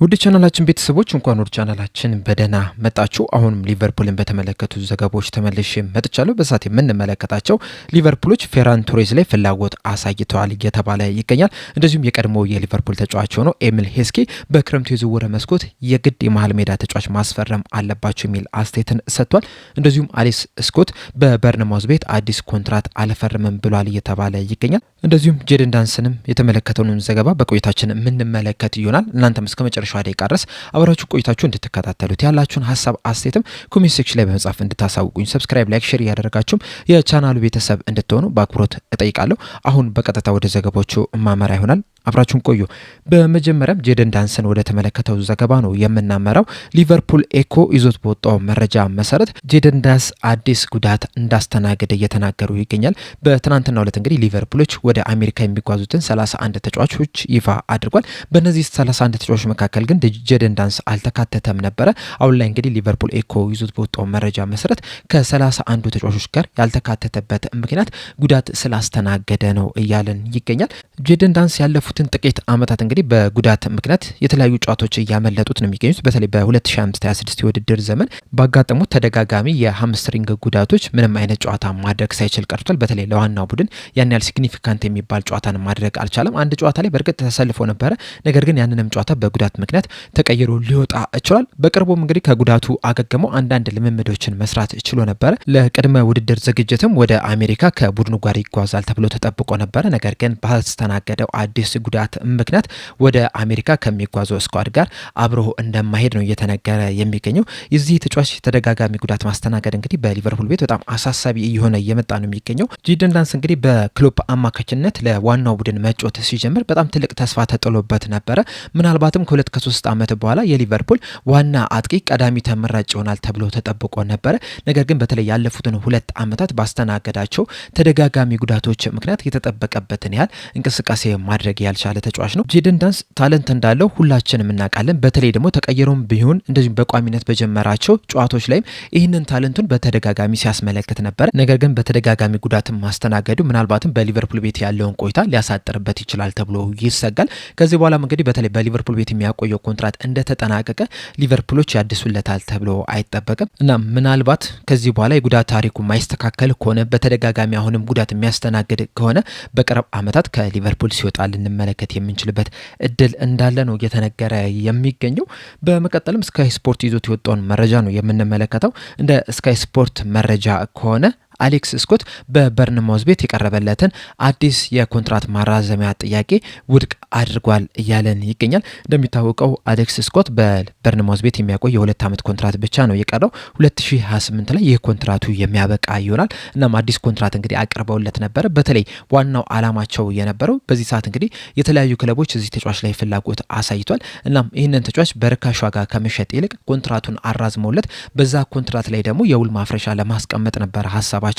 ውድ ቻናላችን ቤተሰቦች እንኳን ወደ ቻናላችን በደህና መጣችሁ። አሁንም ሊቨርፑልን በተመለከቱ ዘገባዎች ተመልሼ መጥቻለሁ። በሳት የምንመለከታቸው ሊቨርፑሎች ፌራን ቶሬዝ ላይ ፍላጎት አሳይተዋል እየተባለ ይገኛል። እንደዚሁም የቀድሞ የሊቨርፑል ተጫዋች ሆኖ ኤሚል ሄስኬ በክረምቱ የዝውውር መስኮት የግድ የመሃል ሜዳ ተጫዋች ማስፈረም አለባቸው የሚል አስተያየትን ሰጥቷል። እንደዚሁም አሌክስ ስኮት በበርንማውዝ ቤት አዲስ ኮንትራት አልፈርምም ብሏል እየተባለ ይገኛል። እንደዚሁም ጄደን ዳንስንም የተመለከተውን ዘገባ በቆይታችን የምንመለከት ይሆናል። እናንተም እስከ መጨረሻ ደቂቃ ድረስ አብራችሁ ቆይታችሁ እንድትከታተሉት ያላችሁን ሀሳብ አስተያየትም ኮሜንት ሴክሽን ላይ በመጻፍ እንድታሳውቁኝ፣ ሰብስክራይብ፣ ላይክ፣ ሼር እያደረጋችሁም የቻናሉ ቤተሰብ እንድትሆኑ በአክብሮት እጠይቃለሁ። አሁን በቀጥታ ወደ ዘገባዎቹ ማመራ ይሆናል። አብራችሁን ቆዩ። በመጀመሪያም ጄደን ዳንስን ወደ ተመለከተው ዘገባ ነው የምናመራው። ሊቨርፑል ኤኮ ይዞት በወጣው መረጃ መሰረት ጄደን ዳንስ አዲስ ጉዳት እንዳስተናገደ እየተናገሩ ይገኛል። በትናንትናው ዕለት እንግዲህ ሊቨርፑሎች ወደ አሜሪካ የሚጓዙትን 31 ተጫዋቾች ይፋ አድርጓል። በእነዚህ 31 ተጫዋቾች መካከል ግን ጄደን ዳንስ አልተካተተም ነበረ። አሁን ላይ እንግዲህ ሊቨርፑል ኤኮ ይዞት በወጣው መረጃ መሰረት ከ31 ተጫዋቾች ጋር ያልተካተተበት ምክንያት ጉዳት ስላስተናገደ ነው እያለን ይገኛል። ጄደን ዳንስ ያለፉትን ጥቂት ዓመታት እንግዲህ በጉዳት ምክንያት የተለያዩ ጨዋታዎች እያመለጡት ነው የሚገኙት። በተለይ በ2025/26 የውድድር ዘመን ባጋጠሙት ተደጋጋሚ የሃምስትሪንግ ጉዳቶች ምንም አይነት ጨዋታ ማድረግ ሳይችል ቀርቷል። በተለይ ለዋናው ቡድን ያን ያህል ሲግኒፊካንት የሚባል ጨዋታን ማድረግ አልቻለም። አንድ ጨዋታ ላይ በእርግጥ ተሰልፎ ነበረ፣ ነገር ግን ያንንም ጨዋታ በጉዳት ምክንያት ተቀይሮ ሊወጣ ችሏል። በቅርቡም እንግዲህ ከጉዳቱ አገግሞ አንዳንድ ልምምዶችን መስራት ችሎ ነበረ። ለቅድመ ውድድር ዝግጅትም ወደ አሜሪካ ከቡድኑ ጋር ይጓዛል ተብሎ ተጠብቆ ነበረ። ነገር ግን ባስተናገደው አዲስ ጉዳት ምክንያት ወደ አሜሪካ ከሚጓዘው ስኳድ ጋር አብሮ እንደማይሄድ ነው እየተነገረ የሚገኘው። የዚህ ተጫዋች ተደጋጋሚ ጉዳት ማስተናገድ እንግዲህ በሊቨርፑል ቤት በጣም አሳሳቢ እየሆነ እየመጣ ነው የሚገኘው። ጄደን ዳንስ እንግዲህ በክሎፕ አማካኝነት ለዋናው ቡድን መጫወት ሲጀምር በጣም ትልቅ ተስፋ ተጥሎበት ነበረ። ምናልባትም ከ2-3 ዓመት በኋላ የሊቨርፑል ዋና አጥቂ ቀዳሚ ተመራጭ ይሆናል ተብሎ ተጠብቆ ነበረ። ነገር ግን በተለይ ያለፉትን 2 ዓመታት ባስተናገዳቸው ተደጋጋሚ ጉዳቶች ምክንያት የተጠበቀበትን ያህል እንቅስቃሴ ማድረግ ያልቻለ ተጫዋች ነው። ጄደን ዳንስ ታለንት እንዳለው ሁላችንም እናውቃለን። በተለይ ደግሞ ተቀይሮም ቢሆን እንደዚሁም በቋሚነት በጀመራቸው ጨዋታዎች ላይም ይህንን ታለንቱን በተደጋጋሚ ሲያስመለክት ነበር። ነገር ግን በተደጋጋሚ ጉዳትን ማስተናገዱ ምናልባትም በሊቨርፑል ቤት ያለውን ቆይታ ሊያሳጥርበት ይችላል ተብሎ ይሰጋል። ከዚህ በኋላም እንግዲህ በተለይ በሊቨርፑል ቤት የሚያቆየው ኮንትራት እንደተጠናቀቀ ሊቨርፑሎች ያድሱለታል ተብሎ አይጠበቅም እና ምናልባት ከዚህ በኋላ የጉዳት ታሪኩ ማይስተካከል ከሆነ በተደጋጋሚ አሁንም ጉዳት የሚያስተናግድ ከሆነ በቅርብ ዓመታት ከሊቨርፑል ሲወጣ ልንመለከት የምንችልበት እድል እንዳለ ነው እየተነገረ የሚገኘው። በመቀጠልም ስካይ ስፖርት ይዞት የወጣውን መረጃ ነው የምንመለከተው። እንደ ስካይ ስፖርት መረጃ ከሆነ አሌክስ ስኮት በበርንማውዝ ቤት የቀረበለትን አዲስ የኮንትራት ማራዘሚያ ጥያቄ ውድቅ አድርጓል እያለን ይገኛል። እንደሚታወቀው አሌክስ ስኮት በበርንማውዝ ቤት የሚያቆይ የ2 ዓመት ኮንትራት ብቻ ነው የቀረው። 2028 ላይ ይህ ኮንትራቱ የሚያበቃ ይሆናል። እናም አዲስ ኮንትራት እንግዲህ አቅርበውለት ነበረ። በተለይ ዋናው አላማቸው የነበረው በዚህ ሰዓት እንግዲህ የተለያዩ ክለቦች እዚህ ተጫዋች ላይ ፍላጎት አሳይቷል። እናም ይህንን ተጫዋች በርካሽ ዋጋ ከመሸጥ ይልቅ ኮንትራቱን አራዝመውለት በዛ ኮንትራት ላይ ደግሞ የውል ማፍረሻ ለማስቀመጥ ነበር ሀሳባቸው።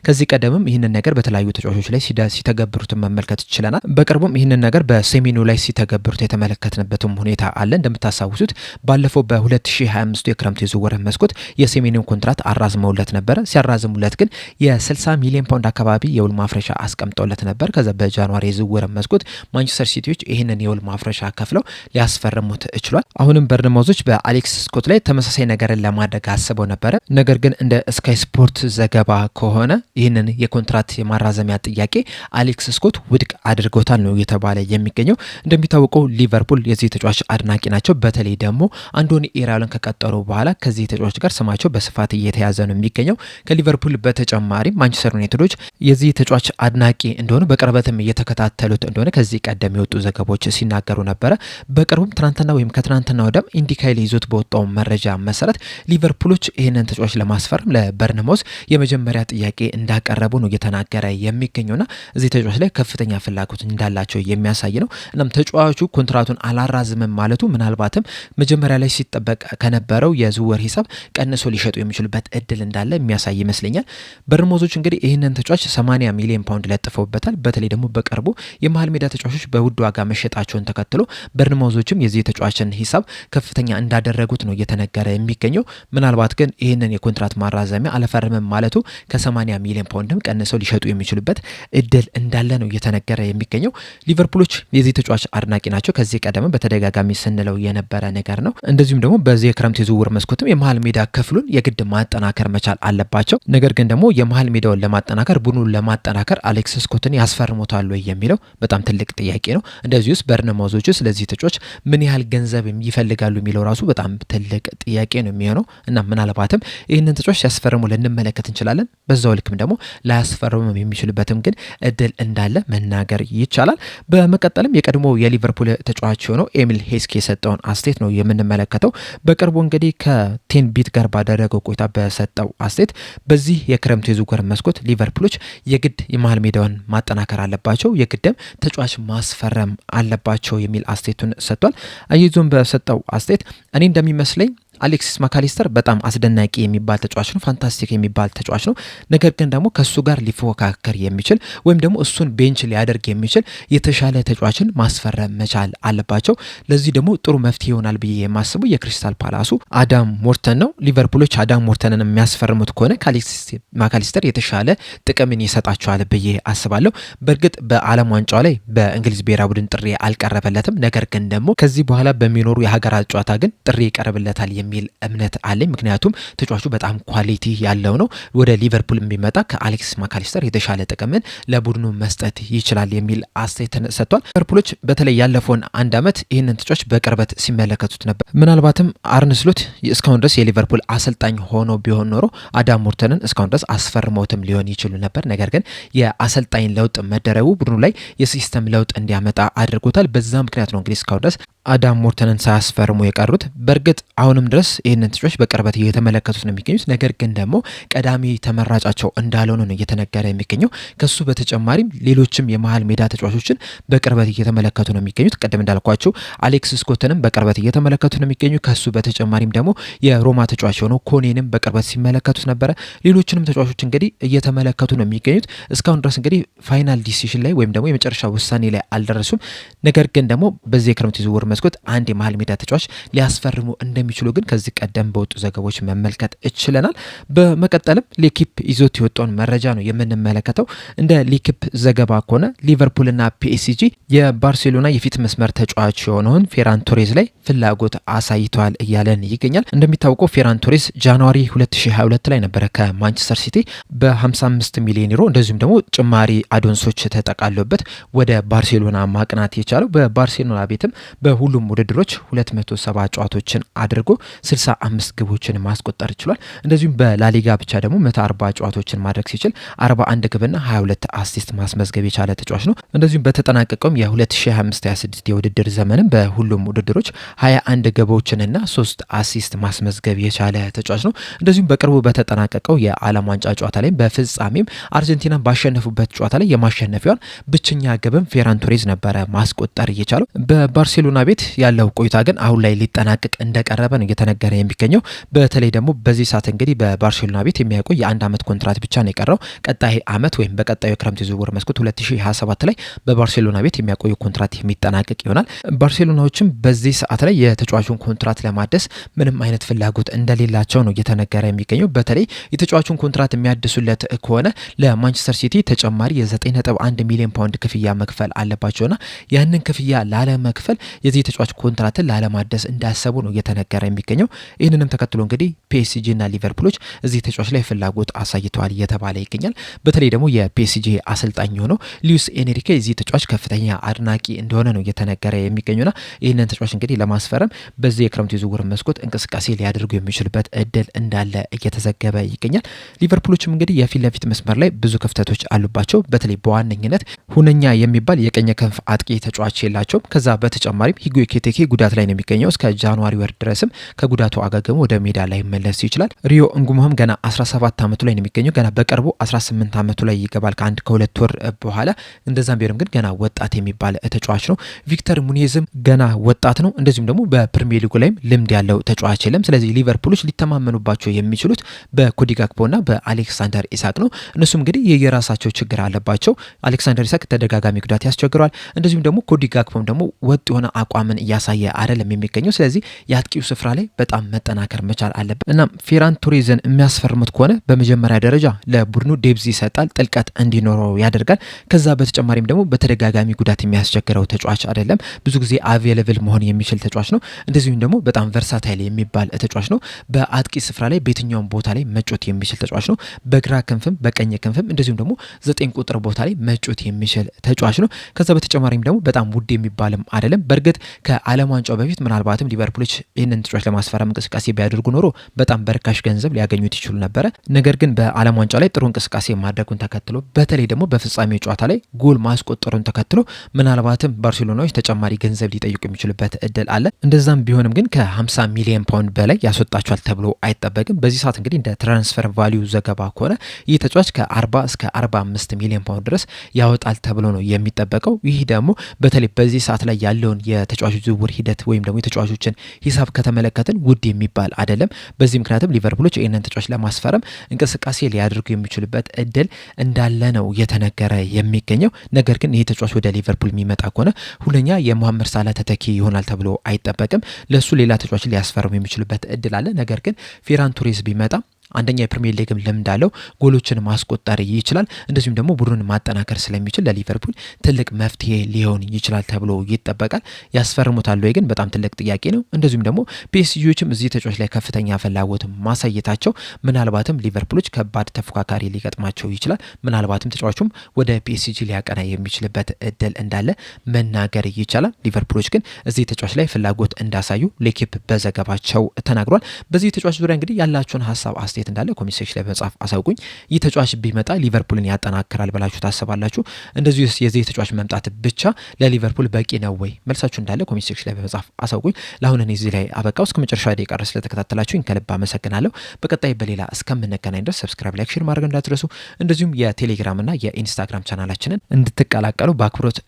ከዚህ ቀደምም ይህንን ነገር በተለያዩ ተጫዋቾች ላይ ሲተገብሩት መመልከት ይችላል። በቅርቡም ይህንን ነገር በሴሜኑ ላይ ሲተገብሩት የተመለከትንበትም ሁኔታ አለ። እንደምታስታውሱት ባለፈው በ2025 የክረምት የዝውውር መስኮት የሴሜኑን ኮንትራት አራዝመውለት ነበረ። ሲያራዝሙለት ግን የ60 ሚሊዮን ፓውንድ አካባቢ የውል ማፍረሻ አስቀምጠውለት ነበር። ከዛ በጃንዋሪ የዝውውር መስኮት ማንቸስተር ሲቲዎች ይህንን የውል ማፍረሻ ከፍለው ሊያስፈርሙት ችሏል። አሁንም በርንማውዞች በአሌክስ ስኮት ላይ ተመሳሳይ ነገርን ለማድረግ አስበው ነበረ። ነገር ግን እንደ ስካይ ስፖርት ዘገባ ከሆነ ይህንን የኮንትራት የማራዘሚያ ጥያቄ አሌክስ ስኮት ውድቅ አድርጎታል ነው እየተባለ የሚገኘው። እንደሚታወቀው ሊቨርፑል የዚህ ተጫዋች አድናቂ ናቸው። በተለይ ደግሞ አንዶኒ ኢራዮላን ከቀጠሩ በኋላ ከዚህ ተጫዋች ጋር ስማቸው በስፋት እየተያዘ ነው የሚገኘው። ከሊቨርፑል በተጨማሪ ማንቸስተር ዩናይትዶች የዚህ ተጫዋች አድናቂ እንደሆኑ በቅርበትም እየተከታተሉት እንደሆነ ከዚህ ቀደም የወጡ ዘገባዎች ሲናገሩ ነበረ። በቅርቡም ትናንትና ወይም ከትናንትና ወዲያም ኢንዲካይል ይዞት በወጣው መረጃ መሰረት ሊቨርፑሎች ይህንን ተጫዋች ለማስፈረም ለበርንማውዝ የመጀመሪያ ጥያቄ እንዳቀረቡ ነው እየተናገረ የሚገኘውና እዚህ ተጫዋች ላይ ከፍተኛ ፍላጎት እንዳላቸው የሚያሳይ ነው። እናም ተጫዋቹ ኮንትራቱን አላራዝምም ማለቱ ምናልባትም መጀመሪያ ላይ ሲጠበቅ ከነበረው የዝውውር ሂሳብ ቀንሶ ሊሸጡ የሚችሉበት እድል እንዳለ የሚያሳይ ይመስለኛል። በርንማውዞች እንግዲህ ይህንን ተጫዋች 80 ሚሊዮን ፓውንድ ለጥፈውበታል። በተለይ ደግሞ በቅርቡ የመሃል ሜዳ ተጫዋቾች በውድ ዋጋ መሸጣቸውን ተከትሎ በርንማውዞችም የዚህ ተጫዋችን ሂሳብ ከፍተኛ እንዳደረጉት ነው እየተነገረ የሚገኘው። ምናልባት ግን ይህንን የኮንትራት ማራዘሚያ አልፈርምም ማለቱ ከ80 ሚሊዮን ፓውንድም ቀንሰው ሊሸጡ የሚችሉበት እድል እንዳለ ነው እየተነገረ የሚገኘው። ሊቨርፑሎች የዚህ ተጫዋች አድናቂ ናቸው። ከዚህ ቀደም በተደጋጋሚ ስንለው የነበረ ነገር ነው። እንደዚሁም ደግሞ በዚህ የክረምት የዝውውር መስኮትም የመሃል ሜዳ ክፍሉን የግድ ማጠናከር መቻል አለባቸው። ነገር ግን ደግሞ የመሃል ሜዳውን ለማጠናከር ቡድኑን ለማጠናከር አሌክስ ስኮትን ያስፈርሙታል ወይ የሚለው በጣም ትልቅ ጥያቄ ነው። እንደዚሁስ በርነማውዞች ስለዚህ ተጫዋች ምን ያህል ገንዘብ ይፈልጋሉ የሚለው ራሱ በጣም ትልቅ ጥያቄ ነው የሚሆነው እና ምናልባትም ይህንን ተጫዋች ሲያስፈርሙ ልንመለከት እንችላለን። በዛው ልክም ደግሞ ላያስፈርሙ የሚችሉበትም ግን እድል እንዳለ መናገር ይቻላል። በመቀጠልም የቀድሞ የሊቨርፑል ተጫዋች የሆነው ኤሚል ሄስክ የሰጠውን አስተያየት ነው የምንመለከተው። በቅርቡ እንግዲህ ከቴን ቢት ጋር ባደረገው ቆይታ በሰጠው አስተያየት በዚህ የክረምት የዝውውር መስኮት ሊቨርፑሎች የግድ የመሃል ሜዳውን ማጠናከር አለባቸው፣ የግድም ተጫዋች ማስፈረም አለባቸው የሚል አስተያየቱን ሰጥቷል። አያይዞም በሰጠው አስተያየት እኔ እንደሚመስለኝ አሌክሲስ ማካሊስተር በጣም አስደናቂ የሚባል ተጫዋች ነው፣ ፋንታስቲክ የሚባል ተጫዋች ነው። ነገር ግን ደግሞ ከሱ ጋር ሊፎካከር የሚችል ወይም ደግሞ እሱን ቤንች ሊያደርግ የሚችል የተሻለ ተጫዋችን ማስፈረም መቻል አለባቸው። ለዚህ ደግሞ ጥሩ መፍትሄ ይሆናል ብዬ የማስበው የክሪስታል ፓላሱ አዳም ሞርተን ነው። ሊቨርፑሎች አዳም ሞርተንን የሚያስፈርሙት ከሆነ ከአሌክሲስ ማካሊስተር የተሻለ ጥቅምን ይሰጣቸዋል ብዬ አስባለሁ። በእርግጥ በዓለም ዋንጫው ላይ በእንግሊዝ ብሔራዊ ቡድን ጥሪ አልቀረበለትም። ነገር ግን ደግሞ ከዚህ በኋላ በሚኖሩ የሀገራት ጨዋታ ግን ጥሪ ይቀርብለታል የሚል እምነት አለኝ። ምክንያቱም ተጫዋቹ በጣም ኳሊቲ ያለው ነው። ወደ ሊቨርፑል የሚመጣ ከአሌክሲስ ማካሊስተር የተሻለ ጥቅምን ለቡድኑ መስጠት ይችላል የሚል አስተያየትን ሰጥቷል። ሊቨርፑሎች በተለይ ያለፈውን አንድ ዓመት ይህንን ተጫዋች በቅርበት ሲመለከቱት ነበር። ምናልባትም አርነ ስሎት እስካሁን ድረስ የሊቨርፑል አሰልጣኝ ሆኖ ቢሆን ኖሮ አዳም ሞርተንን እስካሁን ድረስ አስፈርመውትም ሊሆን ይችሉ ነበር። ነገር ግን የአሰልጣኝ ለውጥ መደረጉ ቡድኑ ላይ የሲስተም ለውጥ እንዲያመጣ አድርጎታል። በዛ ምክንያት ነው እንግዲህ እስካሁን ድረስ አዳም ሞርተንን ሳያስፈርሙ የቀሩት። በእርግጥ አሁንም ድረስ ይህንን ተጫዋች በቅርበት እየተመለከቱት ነው የሚገኙት። ነገር ግን ደግሞ ቀዳሚ ተመራጫቸው እንዳልሆነ ነው እየተነገረ የሚገኘው። ከሱ በተጨማሪም ሌሎችም የመሃል ሜዳ ተጫዋቾችን በቅርበት እየተመለከቱ ነው የሚገኙት። ቀደም እንዳልኳቸው አሌክስ ስኮትንም በቅርበት እየተመለከቱ ነው የሚገኙ። ከሱ በተጨማሪም ደግሞ የሮማ ተጫዋች የሆነው ኮኔንም በቅርበት ሲመለከቱት ነበረ። ሌሎችንም ተጫዋቾች እንግዲህ እየተመለከቱ ነው የሚገኙት። እስካሁን ድረስ እንግዲህ ፋይናል ዲሲሽን ላይ ወይም ደግሞ የመጨረሻ ውሳኔ ላይ አልደረሱም። ነገር ግን ደግሞ በዚህ የክረምት ዝውውር መስኮት አንድ የመሃል ሜዳ ተጫዋች ሊያስፈርሙ እንደሚችሉ ግን ከዚህ ቀደም በወጡ ዘገቦች መመልከት እችለናል። በመቀጠልም ሌኪፕ ይዞት የወጣውን መረጃ ነው የምንመለከተው። እንደ ሌኪፕ ዘገባ ከሆነ ሊቨርፑልና ፒኤስጂ የባርሴሎና የፊት መስመር ተጫዋች የሆነውን ፌራን ቶሬዝ ላይ ፍላጎት አሳይተዋል እያለን ይገኛል። እንደሚታወቀው ፌራን ቶሬዝ ጃንዋሪ 2022 ላይ ነበረ ከማንቸስተር ሲቲ በ55 ሚሊዮን ዩሮ እንደዚሁም ደግሞ ጭማሪ አዶንሶች ተጠቃለውበት ወደ ባርሴሎና ማቅናት የቻለው። በባርሴሎና ቤትም በሁሉም ውድድሮች 270 ጨዋታዎችን አድርጎ 65 ግቦችን ማስቆጠር ችሏል። እንደዚሁም በላሊጋ ብቻ ደግሞ 140 ጨዋታዎችን ማድረግ ሲችል 41 ግብና 22 አሲስት ማስመዝገብ የቻለ ተጫዋች ነው። እንደዚሁም በተጠናቀቀውም የ2025/26 የውድድር ዘመንም በሁሉም ውድድሮች 21 ግቦችንና 3 አሲስት ማስመዝገብ የቻለ ተጫዋች ነው። እንደዚሁም በቅርቡ በተጠናቀቀው የዓለም ዋንጫ ጨዋታ ላይ በፍጻሜም አርጀንቲና ባሸነፉበት ጨዋታ ላይ የማሸነፊያውን ብቸኛ ግብም ፌራን ቶሬዝ ነበረ ማስቆጠር እየቻለው። በባርሴሎና ቤት ያለው ቆይታ ግን አሁን ላይ ሊጠናቀቅ እንደቀረበ ነው እየተነገረ የሚገኘው። በተለይ ደግሞ በዚህ ሰዓት እንግዲህ በባርሴሎና ቤት የሚያቆይ የአንድ ዓመት ኮንትራት ብቻ ነው የቀረው። ቀጣይ ዓመት ወይም በቀጣዩ የክረምት የዝውውር መስኮት 2027 ላይ በባርሴሎና ቤት የሚያቆዩ ኮንትራት የሚጠናቀቅ ይሆናል። ባርሴሎናዎችም በዚህ ሰዓት ላይ የተጫዋቹን ኮንትራት ለማደስ ምንም አይነት ፍላጎት እንደሌላቸው ነው እየተነገረ የሚገኘው። በተለይ የተጫዋቹን ኮንትራት የሚያድሱለት ከሆነ ለማንቸስተር ሲቲ ተጨማሪ የ9.1 ሚሊዮን ፓውንድ ክፍያ መክፈል አለባቸውና ያንን ክፍያ ላለመክፈል የዚህ ተጫዋች ኮንትራትን ላለማደስ እንዳሰቡ ነው እየተነገረ የሚገኘው። ይህንንም ተከትሎ እንግዲህ ፒኤስጂ እና ሊቨርፑሎች እዚህ ተጫዋች ላይ ፍላጎት አሳይተዋል እየተባለ ይገኛል። በተለይ ደግሞ የፒኤስጂ አሰልጣኝ የሆነው ሉዊስ ኤንሪኬ የዚህ ተጫዋች ከፍተኛ አድናቂ እንደሆነ ነው እየተነገረ የሚገኙና ይህንን ተጫዋች እንግዲህ ለማስፈረም በዚህ የክረምት የዝውውር መስኮት እንቅስቃሴ ሊያደርጉ የሚችሉበት እድል እንዳለ እየተዘገበ ይገኛል። ሊቨርፑሎችም እንግዲህ የፊት ለፊት መስመር ላይ ብዙ ክፍተቶች አሉባቸው። በተለይ በዋነኝነት ሁነኛ የሚባል የቀኝ ክንፍ አጥቂ ተጫዋች የላቸውም። ከዛ በተጨማሪም ሂጎ ኤኪቲኬ ጉዳት ላይ ነው የሚገኘው። እስከ ጃንዋሪ ወር ድረስም ከጉዳቱ አገግሞ ወደ ሜዳ ላይ መለስ ይችላል። ሪዮ እንጉማም ገና 17 ዓመቱ ላይ ነው የሚገኘው። ገና በቅርቡ 18 ዓመቱ ላይ ይገባል ከሁለት ወር በኋላ። እንደዛም ቢሆንም ግን ገና ወጣት የሚባል ተጫዋች ነው። ቪክተር ሙኒዝም ገና ወጣት ነው። እንደዚሁም ደግሞ በፕሪሚየር ሊጉ ላይም ልምድ ያለው ተጫዋች የለም። ስለዚህ ሊቨርፑሎች ሊተማመኑባቸው የሚችሉት በኮዲ ጋክፖና በአሌክሳንደር ኢሳክ ነው። እነሱም እንግዲህ የየራሳቸው ችግር አለባቸው። አሌክሳንደር ኢሳክ ተደጋጋሚ ጉዳት ያስቸግረዋል። እንደዚሁም ደግሞ ኮዲ ጋክፖም ደግሞ ወጥ የሆነ አቋም አቋምን እያሳየ አይደለም የሚገኘው። ስለዚህ የአጥቂው ስፍራ ላይ በጣም መጠናከር መቻል አለበት። እናም ፌራን ቶሬዝን የሚያስፈርሙት ከሆነ በመጀመሪያ ደረጃ ለቡድኑ ዴብዝ ይሰጣል፣ ጥልቀት እንዲኖረው ያደርጋል። ከዛ በተጨማሪም ደግሞ በተደጋጋሚ ጉዳት የሚያስቸግረው ተጫዋች አይደለም። ብዙ ጊዜ አቬለብል መሆን የሚችል ተጫዋች ነው። እንደዚሁም ደግሞ በጣም ቨርሳታይል የሚባል ተጫዋች ነው። በአጥቂ ስፍራ ላይ በየትኛውም ቦታ ላይ መጮት የሚችል ተጫዋች ነው። በግራ ክንፍም በቀኝ ክንፍም እንደዚሁም ደግሞ 9 ቁጥር ቦታ ላይ መጮት የሚችል ተጫዋች ነው። ከዛ በተጨማሪም ደግሞ በጣም ውድ የሚባልም አይደለም። በእርግጥ ከዓለም ዋንጫው በፊት ምናልባትም ሊቨርፑሎች ይህንን ተጫዋች ለማስፈረም እንቅስቃሴ ቢያደርጉ ኖሮ በጣም በርካሽ ገንዘብ ሊያገኙት ይችሉ ነበረ። ነገር ግን በዓለም ዋንጫው ላይ ጥሩ እንቅስቃሴ ማድረጉን ተከትሎ በተለይ ደግሞ በፍጻሜው ጨዋታ ላይ ጎል ማስቆጠሩን ተከትሎ ምናልባትም ባርሴሎናዎች ተጨማሪ ገንዘብ ሊጠይቁ የሚችሉበት እድል አለ። እንደዛም ቢሆንም ግን ከ50 ሚሊዮን ፓውንድ በላይ ያስወጣቸዋል ተብሎ አይጠበቅም። በዚህ ሰዓት እንግዲህ እንደ ትራንስፈር ቫሊዩ ዘገባ ከሆነ ይህ ተጫዋች ከ40 እስከ 45 ሚሊዮን ፓውንድ ድረስ ያወጣል ተብሎ ነው የሚጠበቀው። ይህ ደግሞ በተለይ በዚህ ሰዓት ላይ ያለውን የተጫዋቾች ዝውውር ሂደት ወይም ደግሞ የተጫዋቾችን ሂሳብ ከተመለከትን ውድ የሚባል አይደለም። በዚህ ምክንያትም ሊቨርፑሎች ይህንን ተጫዋች ለማስፈረም እንቅስቃሴ ሊያደርጉ የሚችሉበት እድል እንዳለ ነው እየተነገረ የሚገኘው። ነገር ግን ይህ ተጫዋች ወደ ሊቨርፑል የሚመጣ ከሆነ ሁለኛ የሞሐመድ ሳላ ተተኪ ይሆናል ተብሎ አይጠበቅም። ለሱ ሌላ ተጫዋች ሊያስፈርሙ የሚችሉበት እድል አለ። ነገር ግን ፌራን ቶሬዝ ቢመጣ አንደኛ የፕሪሚየር ሊግም ልምድ አለው፣ ጎሎችን ማስቆጠር ይችላል። እንደዚሁም ደግሞ ቡድኑን ማጠናከር ስለሚችል ለሊቨርፑል ትልቅ መፍትሄ ሊሆን ይችላል ተብሎ ይጠበቃል። ያስፈርሙታል ወይ ግን በጣም ትልቅ ጥያቄ ነው። እንደዚሁም ደግሞ ፒኤስጂዎችም እዚህ ተጫዋች ላይ ከፍተኛ ፍላጎት ማሳየታቸው ምናልባትም ሊቨርፑሎች ከባድ ተፎካካሪ ሊገጥማቸው ይችላል። ምናልባትም ተጫዋቹም ወደ ፒኤስጂ ሊያቀና የሚችልበት እድል እንዳለ መናገር ይቻላል። ሊቨርፑሎች ግን እዚህ ተጫዋች ላይ ፍላጎት እንዳሳዩ ሌኪፕ በዘገባቸው ተናግሯል። በዚህ ተጫዋች ዙሪያ እንግዲህ ያላችሁን ሀሳብ አስተያየት እንዳለ ኮሜንት ሴክሽን ላይ በመጻፍ አሳውቁኝ። ይህ ተጫዋች ቢመጣ ሊቨርፑልን ያጠናክራል ብላችሁ ታስባላችሁ? እንደዚሁ የዚህ ተጫዋች መምጣት ብቻ ለሊቨርፑል በቂ ነው ወይ? መልሳችሁ እንዳለ ኮሜንት ሴክሽን ላይ በመጻፍ አሳውቁኝ። ለአሁን እኔ እዚህ ላይ አበቃው። እስከ መጨረሻ ደቂቃ ድረስ ስለተከታተላችሁኝ ከልብ አመሰግናለሁ። በቀጣይ በሌላ እስከምንገናኝ ድረስ ሰብስክራይብ፣ ላይክ፣ ሼር ማድረግ እንዳትረሱ። እንደዚሁም የቴሌግራም እና የኢንስታግራም ቻናላችንን እንድትቀላቀሉ በአክብሮት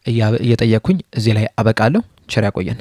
እየጠየኩኝ እዚህ ላይ አበቃለሁ። ቸር ያቆየን።